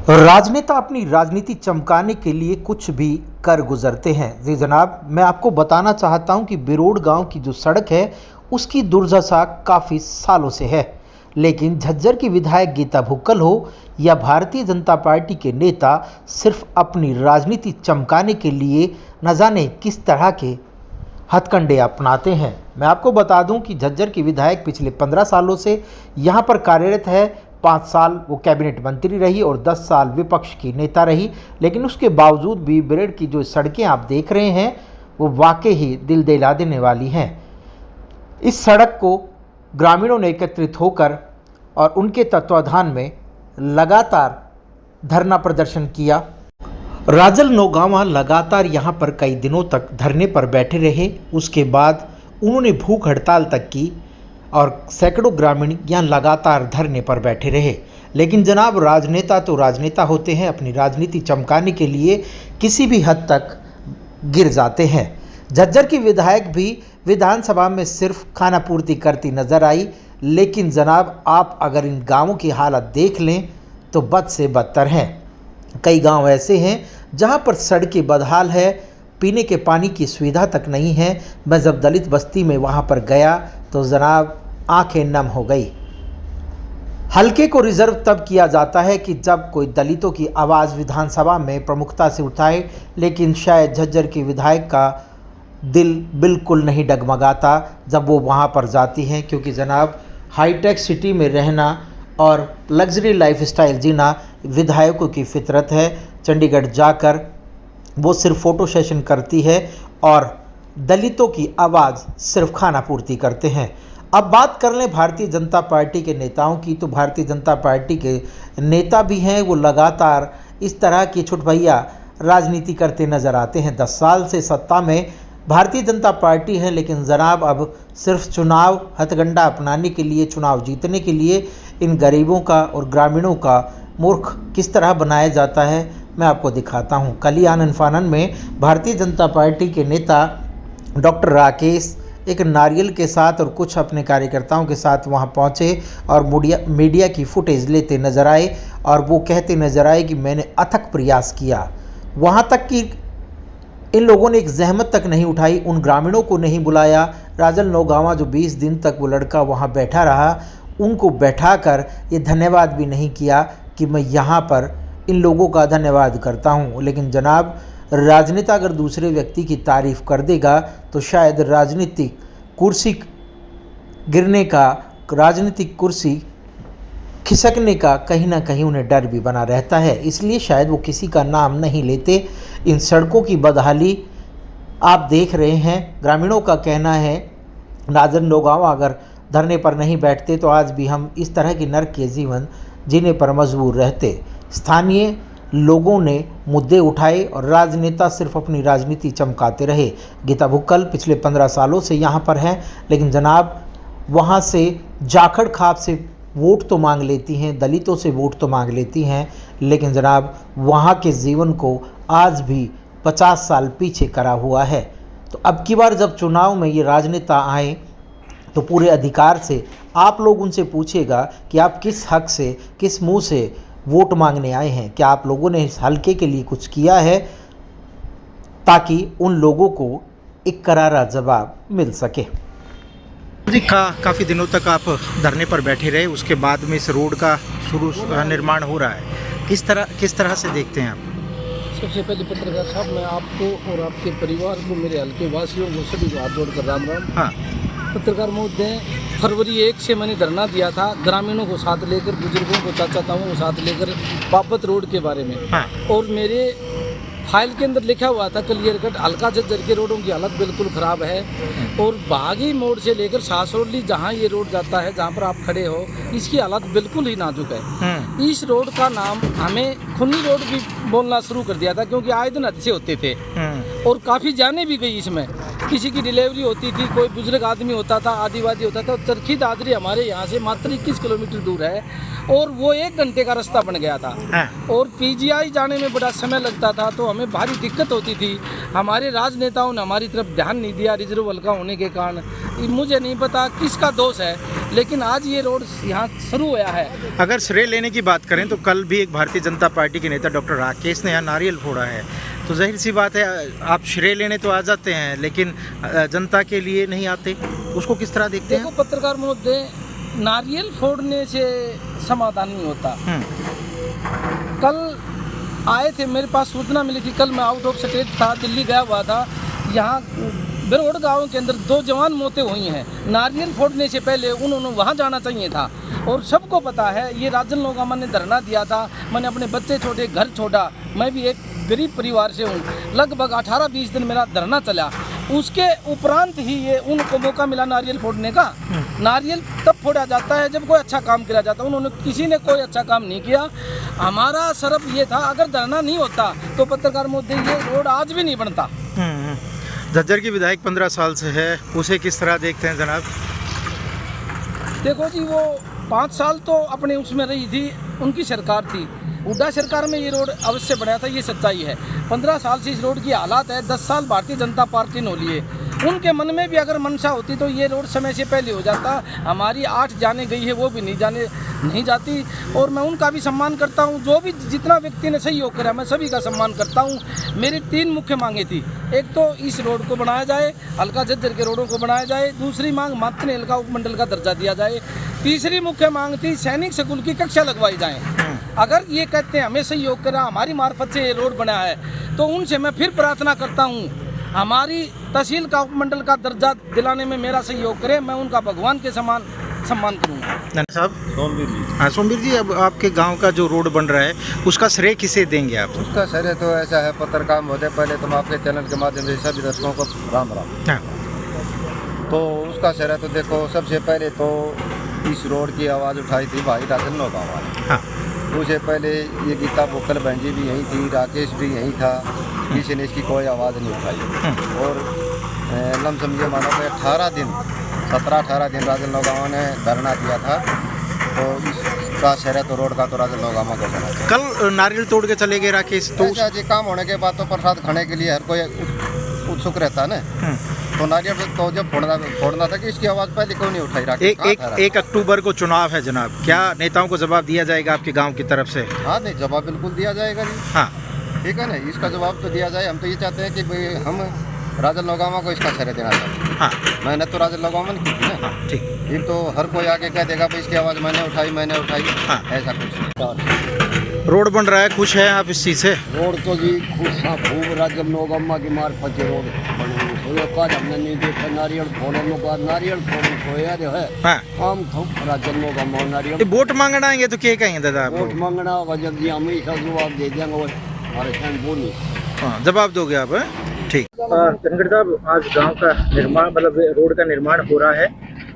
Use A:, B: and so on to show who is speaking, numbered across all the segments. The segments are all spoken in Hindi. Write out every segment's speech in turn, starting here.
A: राजनेता अपनी राजनीति चमकाने के लिए कुछ भी कर गुजरते हैं। जी जनाब, मैं आपको बताना चाहता हूं कि बिरोड़ गांव की जो सड़क है उसकी दुर्दशा काफ़ी सालों से है, लेकिन झज्जर की विधायक गीता भुक्कल हो या भारतीय जनता पार्टी के नेता सिर्फ अपनी राजनीति चमकाने के लिए न जाने किस तरह के हथकंडे अपनाते हैं। मैं आपको बता दूं कि झज्जर की विधायक पिछले 15 सालों से यहां पर कार्यरत है। 5 साल वो कैबिनेट मंत्री रही और 10 साल विपक्ष की नेता रही, लेकिन उसके बावजूद भी बिरेड़ की जो सड़कें आप देख रहे हैं वो वाकई ही दिल दहला देने वाली हैं। इस सड़क को ग्रामीणों ने एकत्रित होकर और उनके तत्वाधान में लगातार धरना प्रदर्शन किया। राजल नौगावा लगातार यहां पर कई दिनों तक धरने पर बैठे रहे। उसके बाद उन्होंने भूख हड़ताल तक की और सैकड़ों ग्रामीण यहां लगातार धरने पर बैठे रहे। लेकिन जनाब, राजनेता तो राजनेता होते हैं, अपनी राजनीति चमकाने के लिए किसी भी हद तक गिर जाते हैं। झज्जर की विधायक भी विधानसभा में सिर्फ खाना पूर्ति करती नजर आई, लेकिन जनाब आप अगर इन गांवों की हालत देख लें तो बद से बदतर हैं। कई गांव ऐसे हैं जहां पर सड़कें बदहाल है, पीने के पानी की सुविधा तक नहीं है। मैं जब दलित बस्ती में वहां पर गया तो जनाब आंखें नम हो गई। हल्के को रिजर्व तब किया जाता है कि जब कोई दलितों की आवाज़ विधानसभा में प्रमुखता से उठाए, लेकिन शायद झज्जर की विधायक का दिल बिल्कुल नहीं डगमगाता जब वो वहाँ पर जाती हैं, क्योंकि जनाब हाईटेक सिटी में रहना और लग्जरी लाइफस्टाइल जीना विधायकों की फितरत है। चंडीगढ़ जाकर वो सिर्फ फ़ोटो सेशन करती है और दलितों की आवाज़ सिर्फ खाना पूर्ति करते हैं। अब बात कर लें भारतीय जनता पार्टी के नेताओं की, तो भारतीय जनता पार्टी के नेता भी हैं, वो लगातार इस तरह की छुटभैया राजनीति करते नज़र आते हैं। 10 साल से सत्ता में भारतीय जनता पार्टी है, लेकिन जनाब अब सिर्फ चुनाव हथकंडा अपनाने के लिए, चुनाव जीतने के लिए इन गरीबों का और ग्रामीणों का मूर्ख किस तरह बनाया जाता है मैं आपको दिखाता हूँ। कल ही आनन फानन में भारतीय जनता पार्टी के नेता डॉक्टर राकेश एक नारियल के साथ और कुछ अपने कार्यकर्ताओं के साथ वहां पहुंचे और मीडिया की फुटेज लेते नजर आए और वो कहते नजर आए कि मैंने अथक प्रयास किया। वहां तक कि इन लोगों ने एक जहमत तक नहीं उठाई, उन ग्रामीणों को नहीं बुलाया। राजल नौगावा जो 20 दिन तक वो लड़का वहां बैठा रहा, उनको बैठाकर ये धन्यवाद भी नहीं किया कि मैं यहाँ पर इन लोगों का धन्यवाद करता हूँ। लेकिन जनाब, राजनेता अगर दूसरे व्यक्ति की तारीफ़ कर देगा तो शायद राजनीतिक कुर्सी गिरने का, राजनीतिक कुर्सी खिसकने का कहीं ना कहीं उन्हें डर भी बना रहता है, इसलिए शायद वो किसी का नाम नहीं लेते। इन सड़कों की बदहाली आप देख रहे हैं। ग्रामीणों का कहना है राजन नौगावा अगर धरने पर नहीं बैठते तो आज भी हम इस तरह की नर्क के जीवन जीने पर मजबूर रहते। स्थानीय लोगों ने मुद्दे उठाए और राजनेता सिर्फ अपनी राजनीति चमकाते रहे। गीता भुक्कल पिछले 15 सालों से यहाँ पर हैं, लेकिन जनाब वहाँ से जाखड़ खाप से वोट तो मांग लेती हैं, दलितों से वोट तो मांग लेती हैं, लेकिन जनाब वहाँ के जीवन को आज भी 50 साल पीछे करा हुआ है। तो अब की बार जब चुनाव में ये राजनेता आए तो पूरे अधिकार से आप लोग उनसे पूछेगा कि आप किस हक से, किस मुंह से वोट मांगने आए हैं। क्या आप लोगों ने इस हल्के के लिए कुछ किया है ताकि उन लोगों को एक करारा जवाब मिल सके। जी, काफ़ी दिनों तक आप धरने पर बैठे रहे, उसके बाद में इस रोड का निर्माण हो रहा है, किस तरह से देखते हैं आप?
B: सबसे पहले पत्रकार साहब, मैं आपको और आपके परिवार को, मेरे हल्के वासियों को सभी को हाथ जोड़कर राम राम।
A: हाँ,
B: पत्रकार महोदय, फरवरी 1 से मैंने धरना दिया था ग्रामीणों को साथ लेकर, बुजुर्गों को, चाचा ताऊओं को साथ लेकर बापत रोड के बारे में।
A: हाँ।
B: और मेरे फाइल के अंदर लिखा हुआ था क्लियर कट, हल्का झज्जर के रोडों की हालत बिल्कुल ख़राब है और बागी मोड़ से लेकर सासोली जहाँ ये रोड जाता है, जहाँ पर आप खड़े हो, इसकी हालत बिल्कुल ही नाजुक है। इस रोड का नाम हमें खुन्नी रोड भी बोलना शुरू कर दिया था, क्योंकि आए दिन हादसे होते थे और काफ़ी जाने भी गई इसमें। किसी की डिलीवरी होती थी, कोई बुजुर्ग आदमी होता था, आदिवासी होता था, चरखी दादरी हमारे यहाँ से मात्र 21 किलोमीटर दूर है और वो 1 घंटे का रास्ता बन गया था। और पीजीआई जाने में बड़ा समय लगता था, तो हमें भारी दिक्कत होती थी। हमारे राजनेताओं ने हमारी तरफ ध्यान नहीं दिया रिजर्व हल्का होने के कारण। मुझे नहीं पता किसका दोष है, लेकिन आज ये रोड यहाँ शुरू हुआ है।
C: अगर श्रेय लेने की बात करें तो कल भी एक भारतीय जनता पार्टी के नेता डॉक्टर राकेश ने यहाँ नारियल फोड़ा है, तो जाहिर सी बात है आप श्रेय लेने तो आ जाते हैं, लेकिन जनता के लिए नहीं आते, उसको किस तरह देखते हैं?
B: देखो पत्रकार महोदय, नारियल फोड़ने से समाधान नहीं होता। कल आए थे, मेरे पास सूचना मिली थी, कल मैं आउट ऑफ स्टेट था, दिल्ली गया हुआ था। यहाँ बिरोड़ गाँव के अंदर 2 जवान मौतें हुई हैं। नारियल फोड़ने से पहले उन्होंने वहाँ जाना चाहिए था। और सबको पता है, ये राजन लोगामा ने धरना दिया था, मैंने अपने बच्चे छोटे, घर छोड़ा, मैं भी एक गरीब परिवार से हूँ, लगभग 18-20 दिन मेरा धरना चला। उसके उपरांत ही ये उनको मौका मिला नारियल फोड़ने का। नारियल तब फोड़ा जाता है जब कोई अच्छा काम किया जाता है। उन्होंने किसी ने कोई अच्छा काम नहीं किया। हमारा शर्फ ये था, अगर धरना नहीं होता तो पत्रकार महोदय ये रोड आज भी नहीं बनता।
C: झज्जर की विधायक 15 साल से है, उसे किस तरह देखते हैं जनाब?
B: देखो जी, वो 5 साल तो अपने उसमें रही थी, उनकी सरकार थी। हुड्डा सरकार में ये रोड अवश्य बनाया था, ये सच्चाई है। 15 साल से इस रोड की हालात है। 10 साल भारतीय जनता पार्टी ने लिए। उनके मन में भी अगर मंशा होती तो ये रोड समय से पहले हो जाता। हमारी 8 जाने गई है, वो भी नहीं जाती। और मैं उनका भी सम्मान करता हूँ, जो भी जितना व्यक्ति ने सहयोग करा, मैं सभी का सम्मान करता हूँ। मेरी 3 मुख्य मांगे थी। एक तो इस रोड को बनाया जाए, हल्का झज्जर के रोडों को बनाया जाए। दूसरी मांग मातने हल्का उपमंडल का दर्जा दिया जाए। तीसरी मुख्य मांग थी सैनिक स्कूल की कक्षा लगवाई जाए। अगर ये कहते हैं हमें सहयोग करा, हमारी मार्फत से ये रोड बना है, तो उनसे मैं फिर प्रार्थना करता हूँ, हमारी तहसील का उपमंडल का दर्जा दिलाने में मेरा सहयोग करें। मैं उनका भगवान के समान सम्मान करूँगा।
C: साहब सोमवीर जी, हाँ सोमवीर जी, अब आपके गांव का जो रोड बन रहा है उसका श्रेय किसे देंगे आप?
D: उसका श्रेय तो ऐसा है, पत्रकार महोदय, पहले तो मैं आपके चैनल के माध्यम से सभी दर्शकों को राम राम।
C: हाँ।
D: तो उसका श्रेय तो देखो, सबसे पहले तो इस रोड की आवाज़ उठाई थी भाई राजन लोगामा वाले।
C: हाँ।
D: उससे पहले ये गीता बोकल बहन जी भी यहीं थी, राकेश भी यहीं था, किसी ने इसकी कोई आवाज़ नहीं उठाई। और लम समझिए मानो कि 17-18 दिन राजन लोगामा ने धरना दिया था। तो इसका श्रेय तो रोड का तो राजन लोगामा को बना।
C: कल नारियल तोड़ के चले गए राकेश, तो
D: ऐसा जी काम होने के बाद तो प्रसाद खाने के लिए हर कोई उत्सुक रहता है ना। तो नारियल तो जब फोड़ना था कि इसकी आवाज़ पहले क्यों नहीं उठाई?
C: 1 अक्टूबर को चुनाव है जनाब, क्या नेताओं को जवाब दिया जाएगा आपके गांव की तरफ से?
D: हाँ नहीं, जवाब बिल्कुल दिया जाएगा जी।
C: हाँ
D: ठीक है ना, इसका जवाब तो दिया जाए। हम तो ये चाहते हैं कि भाई हम राजन लोगामा को इसका श्रेय देना चाहते हैं।
C: हाँ,
D: मैंने तो राजन लोगामा ने की थी ना।
C: हाँ, ठीक।
D: ये तो हर कोई आके कह देगा भाई इसकी आवाज़ मैंने उठाई।
C: हाँ।
D: ऐसा कुछ नहीं।
C: रोड बन रहा है, खुश है आप इस चीज़ से?
E: रोड तो जी खुश हाँ, खूब राजन लोगामा की मार्फत से रोड बनी। हमने नहीं देखा नारियल फोड़ने के बाद, नारियल फोड़ने को यार है।
C: हाँ।
E: हम राजन लोगामा नारियल
C: वोट मांगना आएंगे तो क्या कहेंगे दादा?
E: वोट मांगना होगा, जब जी हमेशा जवाब दे देंगे, वो हमारे साथ बोली।
C: हाँ, जवाब दोगे आप? ठीक। धनगढ़ साहब, आज गांव का निर्माण, मतलब रोड का निर्माण हो रहा है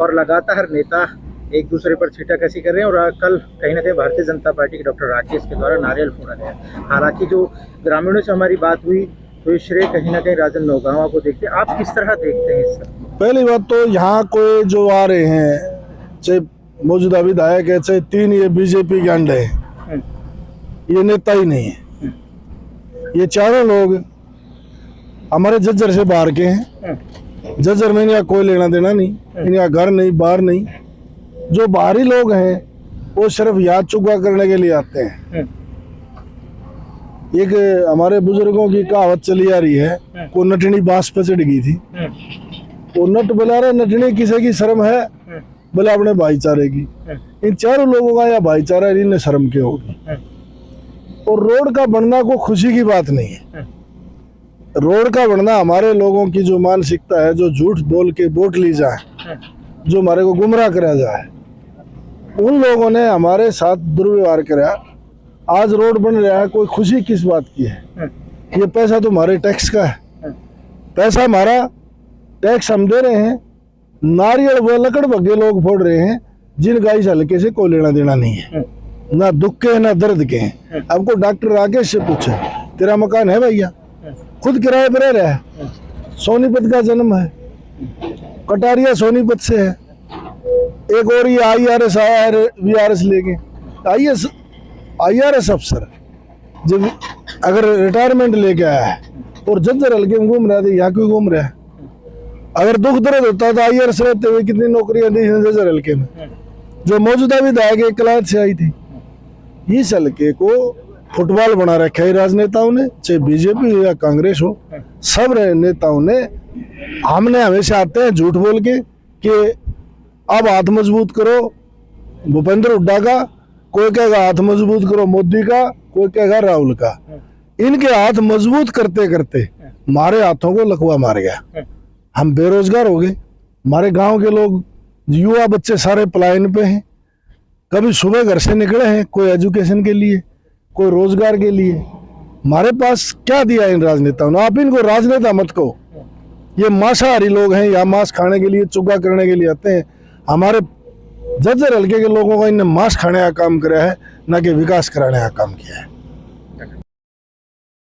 C: और लगातार नेता एक दूसरे पर छींटाकशी कर रहे हैं। और कल कहीं ना कहीं भारतीय जनता पार्टी के डॉक्टर राकेश के द्वारा नारियल फोड़ा गया। हालांकि जो ग्रामीणों से हमारी बात हुई तो ये श्रेय कहीं ना कहीं राजन लोगामा को देखते हैं। आप किस तरह देखते हैं इस? पहली
F: बात तो यहाँ कोई जो आ रहे हैं, चाहे मौजूदा विधायक है, चाहे 3 ये बीजेपी के अंडे हैं, ये नेता ही नहीं है। ये चारों लोग हमारे झज्जर से बाहर के हैं। झज्जर में इनका कोई लेना देना नहीं, इनका घर नहीं, बाहर नहीं। जो बाहरी लोग हैं वो सिर्फ याद चुका करने के लिए आते हैं। एक हमारे बुजुर्गों की कहावत चली आ रही है, को नटनी बांस पे चढ़ गई थी। वो नट बुला रहे, नटनी किसी की शर्म है, बोले अपने भाईचारे की। इन चारों लोगों का यह भाईचारा, इन्हें शर्म की होगी। और रोड का बनना कोई खुशी की बात नहीं है। रोड का बनना हमारे लोगों की जो मानसिकता है, जो झूठ बोल के वोट ली जाए, जो हमारे को गुमराह करा जाए, उन लोगों ने हमारे साथ दुर्व्यवहार करा। आज रोड बन रहा है, कोई खुशी किस बात की है? ये पैसा तो हमारे टैक्स का है, पैसा हमारा, टैक्स हम दे रहे हैं। नारियल व लकड़ भगे लोग फोड़ रहे हैं, जिनका इस हल्के से कोई लेना देना नहीं है, ना दुख के हैं ना दर्द के हैं। आपको डॉक्टर राकेश से पूछे, तेरा मकान है भैया? खुद किराए पर रह रहा है, सोनीपत का जन्म है, कटारिया सोनीपत से है। एक और ये IRS आया है VRS लेके, IRS अफसर जब अगर रिटायरमेंट लेके आया है और जज्जर हल्के में घूम रहा था, यहाँ क्यों घूम रहा है? अगर दुख दर्द होता तो IRS रहते हुए कितनी नौकरियां दी हैं जज्जर हल्के में, जो मौजूदा विधायक एक क्लास से आई थी। इस हल्के को फुटबॉल बना रखा है राजनेताओं ने, चाहे बीजेपी हो या कांग्रेस हो, सब नेताओं ने। हमने हमेशा आते हैं झूठ बोल के कि अब हाथ मजबूत करो भूपेंद्र हुड्डा का, कोई कहेगा हाथ मजबूत करो मोदी का, कोई कहेगा राहुल का। इनके हाथ मजबूत करते करते हमारे हाथों को लकवा मार गया, हम बेरोजगार हो गए। हमारे गांव के लोग युवा बच्चे सारे पलायन पे हैं, कभी सुबह घर से निकले हैं, कोई एजुकेशन के लिए, कोई रोजगार के लिए। हमारे पास क्या दिया इन राजनेताओं ने? आप इनको राजनेता मत कहो, ये मांसाहारी लोग हैं, या मांस खाने के लिए चुग्गा करने के लिए आते हैं। हमारे जज्जर हल्के के लोगों का इनने मांस खाने का काम किया है, ना कि विकास कराने का काम किया है।